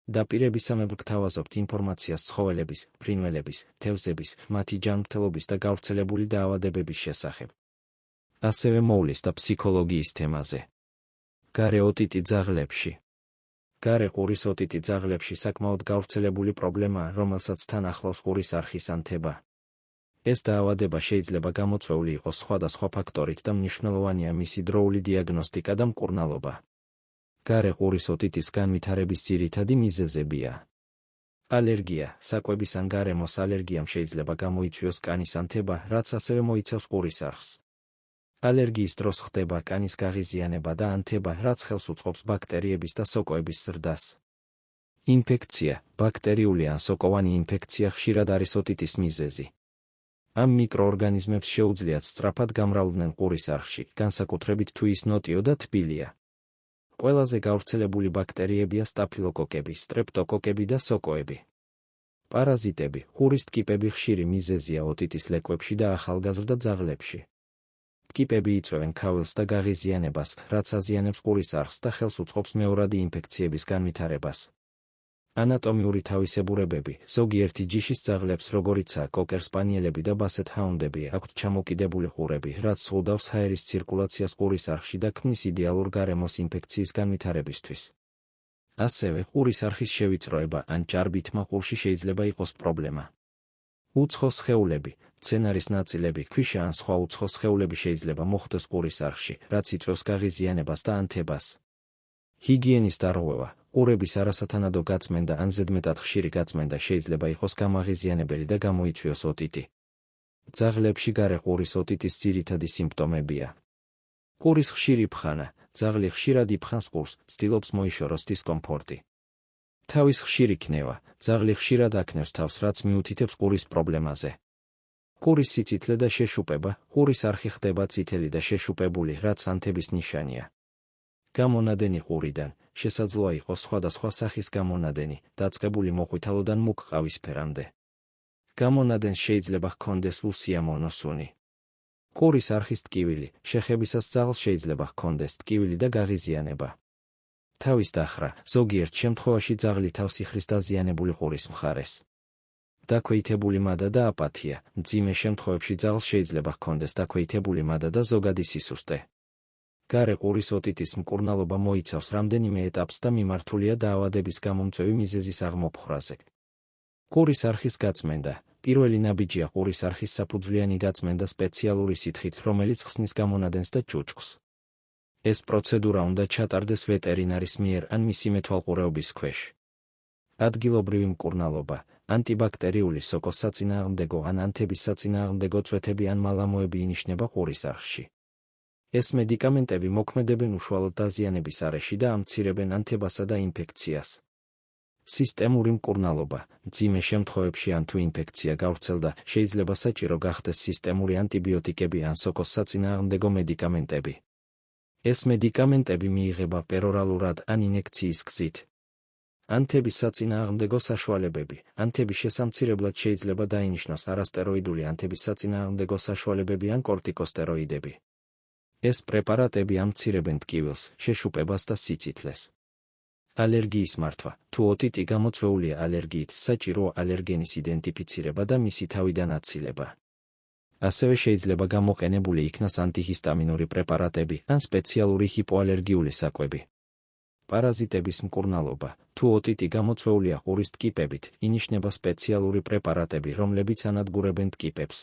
დაპირებისამებრ გთავაზობთ ინფორმაციას ცხოველების, ფრინველების, თევზების, მათი ჯანმრთელობის და გავრცელებული დაავადებების შესახებ. ასევე მოვლის და ფსიქოლოგიის თემაზე. გარე ოტიტი ძაღლებში. გარე ყურის ოტიტი ძაღლებში საკმაოდ გავრცელებული პრობლემაა, რომელსაც თან ახლავს ყურის არხის ანთება. ეს დაავადება შეიძლება გამოწვეული იყოს სხვადასხვა ფაქტორით და მნიშვნელოვანია მისი დროული დიაგნოსტიკა და მკურნალობა. გარე ყურის ოტიტის განვითარების ძირითადი მიზეზებია. ალერგია, საკვების ან გარემოს ალერგიამ შეიძლება გამოიწვიოს კანის ანთება, რაც ასევე მოიცავს ყურის არხს. ალერგიის დროს ხდება კანის გაღიზიანება და ანთება, რაც ხელს უწყობს ბაქტერიების და სოკოების ზრდას. ინფექცია, ბაქტერიული ან სოკოვანი ინფექცია ხშირად არის ოტიტის მიზეზი. ამ მიკროორგანიზმებს შეუძლიათ სწრაფად გამრავლდნენ ყურის არხში, განსაკუთრებით თუ ის ნოტიო და თბილია. ყველაზე გავრცელებული ბაქტერიებია სტაფილოკოკები, სტრეპტოკოკები და სოკოები. პარაზიტები, ყურის ტკიპები ხშირი მიზეზია ოტიტის ლეკვებში და ახალგაზრდა ძაღლებში. ტკიპები იწვევენ ქაველს და გაღიზიანებას, რაც აზიანებს ყურის არხს და ხელს უწყობს მეორადი ინფექციების განვითარებას. ანატომიური თავისებურებები, ზოგიერთი ჯიშის ძაღლებს, როგორიცაა კოკერ სპანიელები და ბასეთ ჰაუნდები, აქვთ ჩამოკიდებული ყურები, რაც ზღუდავს ჰაერის ცირკულაციას ყურის არხში და ქმნის იდეალურ გარემოს ინფექციის განვითარებისთვის. ასევე, ყურის არხის შევიწროება ან ჭარბითმა ყურში შეიძლება იყოს პრობლემა. უცხო სხეულები, მცენარის ნაწილები, ქვიშა ან სხვა უცხო სხეულები შეიძლება მოხვდეს ყურის არხში, რაც იწვევს გაღიზიანებას და ანთებას. ჰიგიენის დარღვევა, ყურების არასათანადო გაწმენდა ან ზედმეტად ხშირი გაწმენდა შეიძლება იყოს გამაღიზიანებელი და გამოიწვიოს ოტიტი. ძაღლებში გარე ყურის ოტიტის ძირითადი სიმპტომებია. ყურის ხშირი ფხანა, ძაღლი ხშირად იფხანს ყურს, ცდილობს მოიშოროს დისკომფორტი. თავის ხშირი ქნევა, ძაღლი ხშირად აქნევს თავს, რაც მიუთითებს ყურის პრობლემაზე. ყურის სიცითლე და შეშუპება, ყურის არხი ხდება წითელი და შეშუპებული, რაც ანთების ნიშანია. გამონადენი ყურიდან, შესაძლოა იყოს სხვადასხვა სახის გამონადენი, დაწყებული მოყვითალოდან მუქ ყავისფერამდე. გამონადენს შეიძლება ჰქონდეს უსიამოვნო სუნი. ყურის არხის ტკივილი, შეხებისას ძაღლს შეიძლება ჰქონდეს ტკივილი და გაღიზიანება. თავის დახრა, ზოგიერთ შემთხვევაში ძაღლი თავს იხრის დაზიანებული ყურის მხარეს. დაქვეითებული მადა და აპათია, მძიმე შემთხვევებში ძაღლს შეიძლება ჰქონდეს დაქვეითებული მადა და ზოგადი სისუსტე. გარე ყურის ოტიტის მკურნალობა მოიცავს რამდენიმე ეტაპს და მიმართულია დაავადების გამომწვევი მიზეზის აღმოფხვრაზე. ყურის არხის გაწმენდა, პირველი ნაბიჯია ყურის არხის საფუძვლიანი გაწმენდა სპეციალური სითხით, რომელიც ხსნის გამონადენს და ჭუჭქს. ეს პროცედურა უნდა ჩატარდეს ვეტერინარის მიერ ან მისი მეთვალყურეობის ქვეშ. ადგილობრივი მკურნალობა, ანტიბაქტერიული სოკოს საწინააღმდეგო ან ანთების საწინააღმდეგო წვეთები ან მალამოები ინიშნება ყურის არხში. ეს მედიკამენტები მოქმედებენ უშუალოდ დაზიანების არეში და ამცირებენ ანთებასა და ინფექციას. სისტემური მკურნალობა, მძიმე შემთხვევებში ან თუ ინფექცია გავრცელდა, შეიძლება საჭირო გახდეს სისტემური ანტიბიოტიკები ან სოკოს საწინააღმდეგო მედიკამენტები. ეს მედიკამენტები მიიღება პერორალურად ან ინექციის გზით. ანთების საწინააღმდეგო საშუალებები, ანთების შესამცირებლად შეიძლება დაინიშნოს არასტეროიდული ანთების საწინააღმდეგო საშუალებები ან კორტიკოსტეროიდები. ეს პრეპარატები ამცირებენ ტკივილს, შეშუპებას და სიცითლეს. ალერგიის მართვა, თუ ოტიტი გამოწვეულია ალერგიით, საჭიროა ალერგენის იდენტიფიცირება და მისი თავიდან აცილება. ასევე შეიძლება გამოყენებული იქნას ანტიჰისტამინური პრეპარატები ან სპეციალური ჰიპოალერგიული საკვები. პარაზიტების მკურნალობა, თუ ოტიტი გამოწვეულია ყურის ტკიპებით, ინიშნება სპეციალური პრეპარატები, რომლებიც ანადგურებენ ტკიპებს.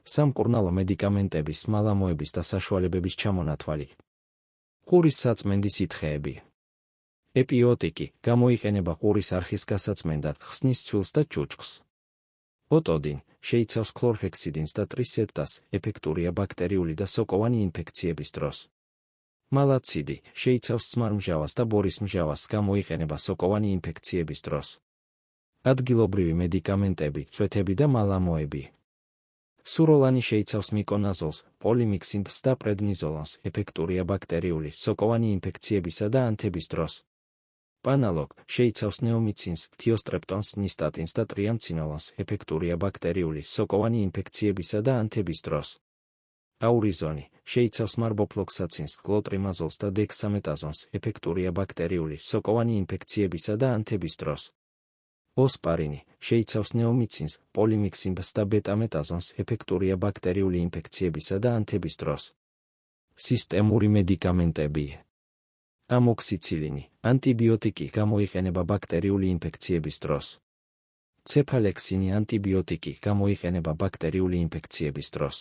სამკურნალო მედიკამენტების, მალამოების და საშუალებების ჩამონათვალი. ყურის საწმენდის სითხეები. ეპიოტიკი, გამოიყენება ყურის არხის გასაწმენდად, ხსნის ცვილს და ჭუჭქს. ოტოდინი, შეიცავს ქლორჰექსიდინს და ტრისეტას, ეფექტურია ბაქტერიული და სოკოვანი ინფექციების დროს. მალაციდი, შეიცავს ძმარმჟავას და ბორისმჟავას, გამოიყენება სოკოვანი ინფექციების დროს. ადგილობრივი მედიკამენტები, წვეთები და მალამოები. სუროლანი შეიცავს მიკონაზოლს, პოლიმიქსიმს და პრედნიზოლონს, ეფექტურია ბაქტერიული, სოკოვანი ინფექციებისა და ანთების დროს. პანალოგ, შეიცავს ნეომიცინს, თიოსტრეპტონს, ნისტატინს და ტრიამცინოლონს, ეფექტურია ბაქტერიული, სოკოვანი ინფექციებისა და ანთების დროს. აურიზონი შეიცავს მარბოფლოქსაცინს, კლოტრიმაზოლს და დექსამეტაზონს, ეფექტურია ბაქტერიული სოკოვანი ინფექციებისა და ანთების დროს. ოსპარინი შეიცავს ნეომიცინს, პოლიმიქსინს და ბეტამეტაზონს, ეფექტურია ბაქტერიული ინფექციებისა და ანთების დროს. სისტემური მედიკამენტები. ამოქსიცილინი ანტიბიოტიკი გამოიყენება ბაქტერიული ინფექციების დროს. ცეფალექსინი ანტიბიოტიკი გამოიყენება ბაქტერიული ინფექციების დროს.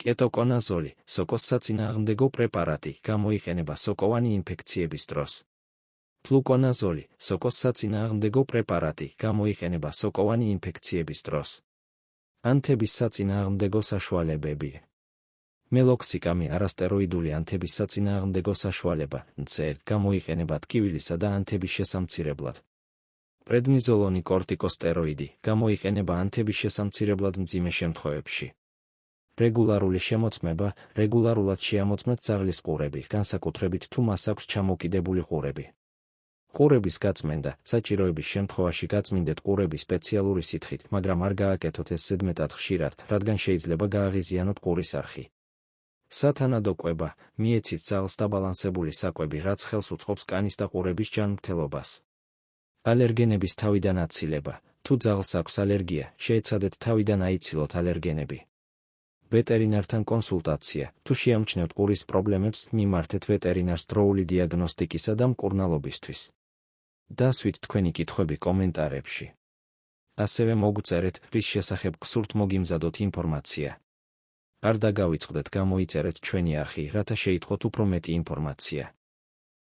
კეტოკონაზოლი სოკოს საწინააღმდეგო პრეპარატი გამოიყენება სოკოვანი ინფექციების დროს. ფლუკონაზოლი სოკოს საწინააღმდეგო პრეპარატი გამოიყენება სოკოვანი ინფექციების დროს. ანთების საწინააღმდეგო საშუალებები. მელოქსიკამი არასტეროიდული ანთების საწინააღმდეგო საშუალება NCE გამოიყენება ტკივილისა და ანთების შესამცირებლად. პრედნიზოლონი კორტიკოსტეროიდი გამოიყენება ანთების შესამცირებლად მძიმე შემთხვევებში. რეგულარული შემოწმება რეგულარულად შეამოწმეთ ძაღლის ყურები, განსაკუთრებით თუ მას აქვს ჩამოკიდებული ყურები. ყურების გაწმენდა საჭიროების შემთხვევაში გაწმინდეთ ყურები სპეციალური სითხით, მაგრამ არ გააკეთოთ ეს ზედმეტად ხშირად, რადგან შეიძლება გააღიზიანოთ ყურის არხი. სათანადო კვება მიეცით ძაღლს დაბალანსებული საკვები, რაც ხელს უწყობს კანის და ყურების ჯანმრთელობას. ალერგენების თავიდან აცილება. თუ ძაღლს აქვს ალერგია, შეეცადეთ თავიდან აიცილოთ ალერგენები. ვეტერინართან კონსულტაცია. თუ შეამჩნევთ ყურის პრობლემებს, მიმართეთ ვეტერინარს დროული დიაგნოსტიკისა და მკურნალობისთვის. დასვით თქვენი კითხვები კომენტარებში. ასევე მოგწერეთ, რის შესახებ გსურთ მოგიმზადოთ ინფორმაცია. არ დაგავიწყდეთ, გამოიწერეთ ჩვენი არხი, რათა შეიტყოთ უფრო მეტი ინფორმაცია.